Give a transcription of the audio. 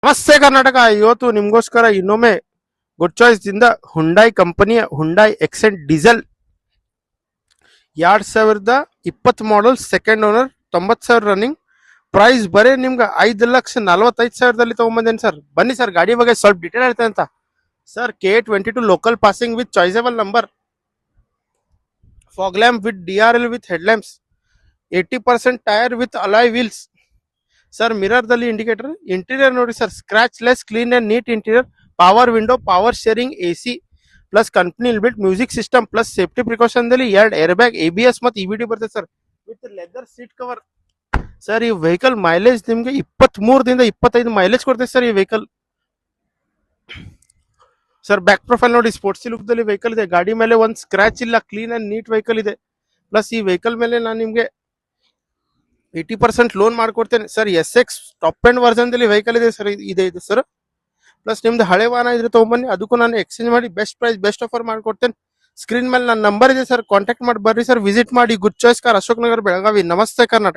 ನಮಸ್ತೆ ಕರ್ನಾಟಕ. ಇವತ್ತು ನಿಮ್ಗೋಸ್ಕರ ಇನ್ನೊಮ್ಮೆ ಗುಡ್ ಚಾಯ್ಸ್ ದಿಂದ ಹುಂಡಾಯ್ ಕಂಪನಿಯ Hyundai Xcent diesel 2020 model second owner 90,000 running price ಬರೀ ನಿಮ್ಗೆ 5,45,000 ತಗೊಂಬಂದೇನೆ ಸರ್. ಬನ್ನಿ ಸರ್, ಗಾಡಿ ಬಗ್ಗೆ ಸ್ವಲ್ಪ ಡೀಟೇಲ್ ಹೇಳ್ತೇನೆ ಅಂತ. Sir K22 local passing with choiceable number, fog lamp with DRL with head lamps, 80% tyre with alloy wheels. Sir mirror ದಲ್ಲಿ indicator, interior ನೋಡಿ sir, scratch less clean and neat interior, power window, power steering AC plus company built music system plus safety precaution ದಲ್ಲಿ 2 air bag, ABS ಮತ್ತು EBD ಬರ್ತದೆ sir with leather seat cover. Sir ಈ vehicle mileage ನಿಮ್ಗೆ 23 ದಿಂದ 25 mileage ಕೊಡ್ತೇವೆ sir ಈ vehicle. Sir back profile ನೋಡಿ, ಸ್ಪೋರ್ಟ್ಸಿ look ದಲ್ಲಿ ವೆಹಿಕಲ್ ಇದೆ. ಗಾಡಿ ಮೇಲೆ ಒಂದು ಸ್ಕ್ರಾಚ್ ಇಲ್ಲ, ಕ್ಲೀನ್ ಅಂಡ್ ನೀಟ್ ವೆಹಿಕಲ್ ಇದೆ. ಪ್ಲಸ್ ಈ ವೆಹಿಕಲ್ ಮೇಲೆ ನಾನು ನಿಮ್ಗೆ 80% ಲೋನ್ ಮಾಡ್ಕೊಡ್ತೇನೆ sir. SX top end version ದಲ್ಲಿ ವೆಹಿಕಲ್ ಇದೆ ಸರ್, ಇದೆ ಸರ್. ಪ್ಲಸ್ ನಿಮ್ದು ಹಳೆ ವಾಹನ ಇದ್ರೆ ತಗೊಂಬನ್ನಿ, ಅದಕ್ಕೂ ನಾನು ಎಕ್ಸ್ಚೇಂಜ್ ಮಾಡಿ ಬೆಸ್ಟ್ ಪ್ರೈಸ್ ಬೆಸ್ಟ್ ಆಫರ್ ಮಾಡ್ಕೊಡ್ತೇನೆ. ಸ್ಕ್ರೀನ್ ಮೇಲೆ ನನ್ನ ನಂಬರ್ ಇದೆ ಸರ್, ಕಾಂಟ್ಯಾಕ್ಟ್ ಮಾಡಿ ಬರ್ರಿ ಸರ್, ವಿಸಿಟ್ ಮಾಡಿ. Good choice car, Ashok Nagar, Belagavi. ನಮಸ್ತೆ ಕರ್ನಾಟಕ.